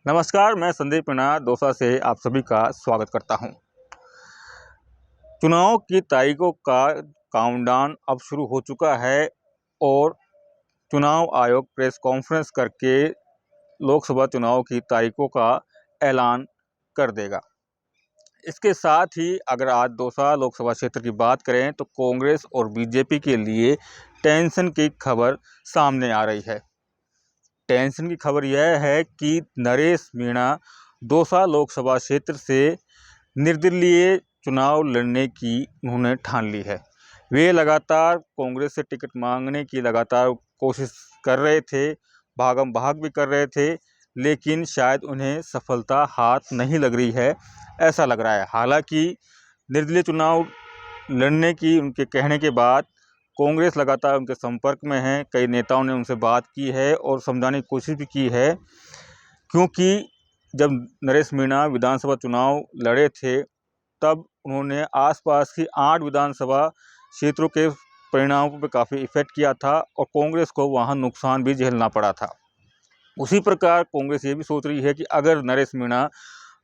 नमस्कार, मैं संदीप मीणा दौसा से आप सभी का स्वागत करता हूं। चुनाव की तारीखों का काउंटडाउन अब शुरू हो चुका है और चुनाव आयोग प्रेस कॉन्फ्रेंस करके लोकसभा चुनाव की तारीखों का ऐलान कर देगा। इसके साथ ही अगर आज दौसा लोकसभा क्षेत्र की बात करें तो कांग्रेस और बीजेपी के लिए टेंशन की खबर सामने आ रही है। टेंशन की खबर यह है कि नरेश मीणा दौसा लोकसभा क्षेत्र से निर्दलीय चुनाव लड़ने की उन्होंने ठान ली है। वे लगातार कांग्रेस से टिकट मांगने की लगातार कोशिश कर रहे थे, भागम भाग भी कर रहे थे, लेकिन शायद उन्हें सफलता हाथ नहीं लग रही है, ऐसा लग रहा है। हालांकि निर्दलीय चुनाव लड़ने की उनके कहने के बाद कांग्रेस लगातार उनके संपर्क में है। कई नेताओं ने उनसे बात की है और समझाने की कोशिश भी की है, क्योंकि जब नरेश मीणा विधानसभा चुनाव लड़े थे तब उन्होंने आसपास की 8 विधानसभा क्षेत्रों के परिणामों पर काफ़ी इफेक्ट किया था और कांग्रेस को वहां नुकसान भी झेलना पड़ा था। उसी प्रकार कांग्रेस ये भी सोच रही है कि अगर नरेश मीणा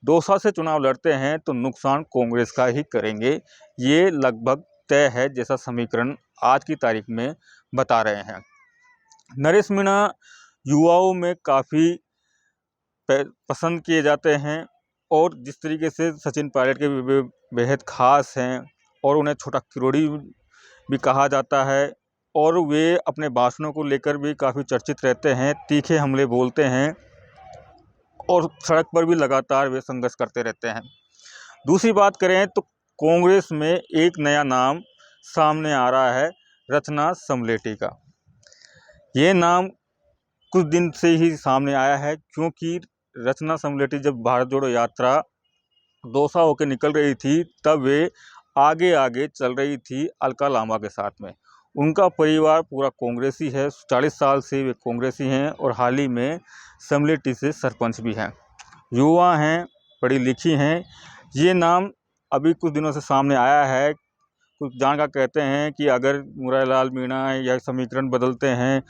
दौसा से चुनाव लड़ते हैं तो नुकसान कांग्रेस का ही करेंगे। ये लगभग तय है, जैसा समीकरण आज की तारीख में बता रहे हैं। नरेश मीणा युवाओं में काफ़ी पसंद किए जाते हैं और जिस तरीके से सचिन पायलट के बेहद खास हैं और उन्हें छोटा किरोड़ी भी कहा जाता है और वे अपने भाषणों को लेकर भी काफ़ी चर्चित रहते हैं, तीखे हमले बोलते हैं और सड़क पर भी लगातार वे संघर्ष करते रहते हैं। दूसरी बात करें तो कांग्रेस में एक नया नाम सामने आ रहा है, रचना समलेटी का। ये नाम कुछ दिन से ही सामने आया है, क्योंकि रचना समलेटी जब भारत जोड़ो यात्रा दौसा होकर निकल रही थी तब वे आगे आगे चल रही थी अलका लांबा के साथ में। उनका परिवार पूरा कांग्रेसी है, 40 साल से वे कांग्रेसी हैं और हाल ही में समलेटी से सरपंच भी हैं। युवा हैं, पढ़ी लिखी हैं। ये नाम अभी कुछ दिनों से सामने आया है। कुछ जानकार कहते हैं कि अगर मुरारीलाल मीणा या समीकरण बदलते हैं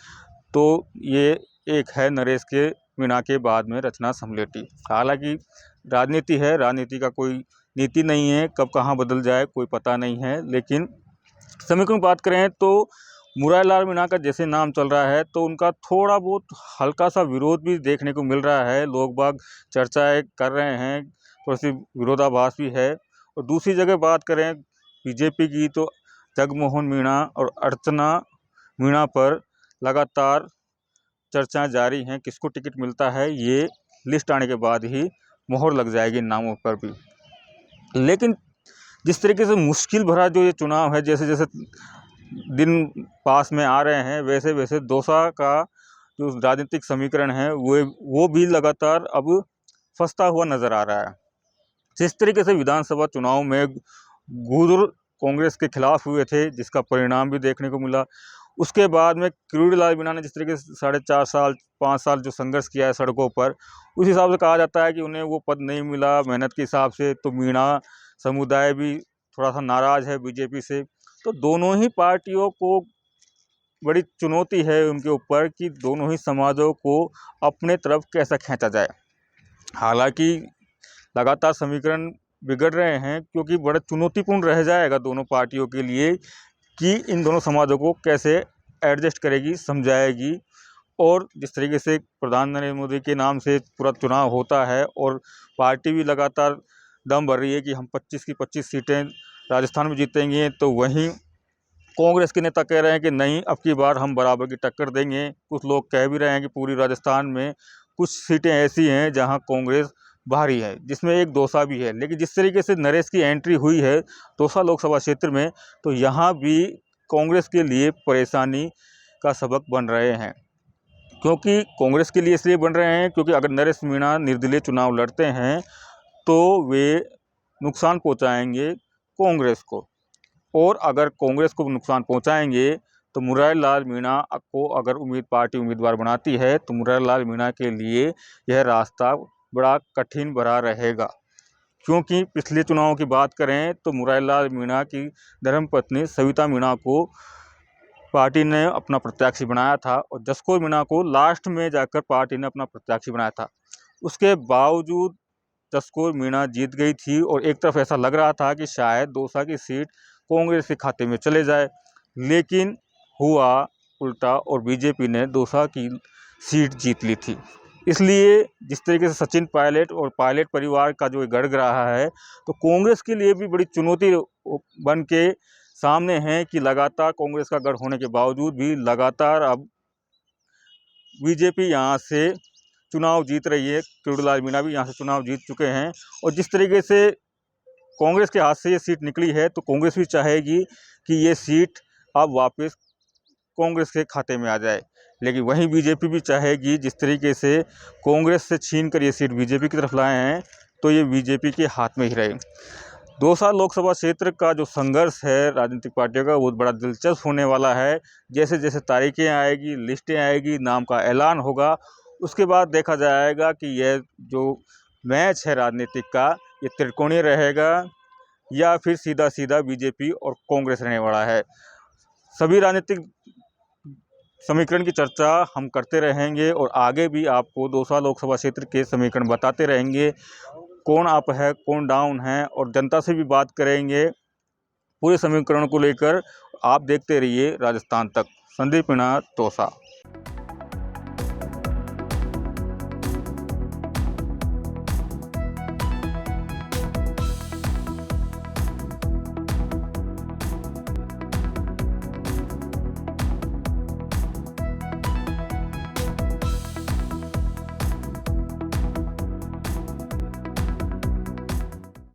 तो ये एक है नरेश के मीणा के बाद में रचना समलेटी। हालांकि राजनीति है, राजनीति का कोई नीति नहीं है, कब कहाँ बदल जाए कोई पता नहीं है। लेकिन समीकरण बात करें तो मुरारीलाल मीणा का जैसे नाम चल रहा है तो उनका थोड़ा बहुत हल्का सा विरोध भी देखने को मिल रहा है। लोग बाग चर्चाएं कर रहे हैं, थोड़ी सी विरोधाभास भी है। और दूसरी जगह बात करें बीजेपी की तो जगमोहन मीणा और अर्चना मीणा पर लगातार चर्चाएं जारी हैं। किसको टिकट मिलता है ये लिस्ट आने के बाद ही मोहर लग जाएगी नामों पर भी। लेकिन जिस तरीके से मुश्किल भरा जो ये चुनाव है, जैसे जैसे दिन पास में आ रहे हैं वैसे वैसे दौसा का जो राजनीतिक समीकरण है वो भी लगातार अब फंसता हुआ नजर आ रहा है। जिस तरीके से विधानसभा चुनाव में गुर्जर कांग्रेस के खिलाफ हुए थे, जिसका परिणाम भी देखने को मिला, उसके बाद में किरोड़ीलाल मीणा ने जिस तरीके से 4.5 साल 5 साल जो संघर्ष किया है सड़कों पर, उस हिसाब से कहा जाता है कि उन्हें वो पद नहीं मिला मेहनत के हिसाब से। तो मीणा समुदाय भी थोड़ा सा नाराज है बीजेपी से। तो दोनों ही पार्टियों को बड़ी चुनौती है उनके ऊपर कि दोनों ही समाजों को अपने तरफ कैसा खींचा जाए। हालांकि लगातार समीकरण बिगड़ रहे हैं, क्योंकि बड़ा चुनौतीपूर्ण रह जाएगा दोनों पार्टियों के लिए कि इन दोनों समाजों को कैसे एडजस्ट करेगी, समझाएगी। और जिस तरीके से प्रधानमंत्री नरेंद्र मोदी के नाम से पूरा चुनाव होता है और पार्टी भी लगातार दम भर रही है कि हम 25 की 25 सीटें राजस्थान में जीतेंगे, तो वहीं कांग्रेस के नेता कह रहे हैं कि नहीं, अब की बार हम बराबर की टक्कर देंगे। कुछ लोग कह भी रहे हैं कि पूरी राजस्थान में कुछ सीटें ऐसी हैं जहां कांग्रेस भारी है, जिसमें एक दौसा भी है। लेकिन जिस तरीके से नरेश की एंट्री हुई है दौसा लोकसभा क्षेत्र में, तो यहाँ भी कांग्रेस के लिए परेशानी का सबक बन रहे हैं। क्योंकि कांग्रेस के लिए इसलिए बन रहे हैं क्योंकि अगर नरेश मीणा निर्दलीय चुनाव लड़ते हैं तो वे नुकसान पहुँचाएंगे कांग्रेस को, और अगर कांग्रेस को नुकसान पहुँचाएंगे तो मुरारीलाल मीणा को अगर पार्टी उम्मीदवार बनाती है तो मुरारीलाल मीणा के लिए यह रास्ता बड़ा कठिन भरा रहेगा। क्योंकि पिछले चुनावों की बात करें तो मुरारीलाल मीणा की धर्मपत्नी सविता मीणा को पार्टी ने अपना प्रत्याशी बनाया था और जसकौर मीणा को लास्ट में जाकर पार्टी ने अपना प्रत्याशी बनाया था। उसके बावजूद चस्कोर मीणा जीत गई थी और एक तरफ ऐसा लग रहा था कि शायद दौसा की सीट कांग्रेस के खाते में चले जाए, लेकिन हुआ उल्टा और बीजेपी ने दौसा की सीट जीत ली थी। इसलिए जिस तरीके से सचिन पायलट और पायलट परिवार का जो गढ़ रहा है, तो कांग्रेस के लिए भी बड़ी चुनौती बन के सामने है कि लगातार कांग्रेस का गढ़ होने के बावजूद भी लगातार अब बीजेपी यहाँ से चुनाव जीत रही है। किरोड़ीलाल मीणा भी यहाँ से चुनाव जीत चुके हैं और जिस तरीके से कांग्रेस के हाथ से ये सीट निकली है, तो कांग्रेस भी चाहेगी कि ये सीट अब वापस कांग्रेस के खाते में आ जाए, लेकिन वहीं बीजेपी भी चाहेगी जिस तरीके से कांग्रेस से छीन कर ये सीट बीजेपी की तरफ लाए हैं, तो ये बीजेपी के हाथ में ही रहे। दौसा लोकसभा क्षेत्र का जो संघर्ष है राजनीतिक पार्टियों का, बहुत बड़ा दिलचस्प होने वाला है। जैसे जैसे तारीखें आएगी, लिस्टें आएगी, नाम का ऐलान होगा, उसके बाद देखा जाएगा कि यह जो मैच है राजनीतिक का, ये त्रिकोणीय रहेगा या फिर सीधा सीधा बीजेपी और कांग्रेस रहने वाला है। सभी राजनीतिक समीकरण की चर्चा हम करते रहेंगे और आगे भी आपको दौसा लोकसभा क्षेत्र के समीकरण बताते रहेंगे, कौन अप है कौन डाउन है, और जनता से भी बात करेंगे पूरे समीकरण को लेकर। आप देखते रहिए राजस्थान तक। संदीप मीणा, दौसा।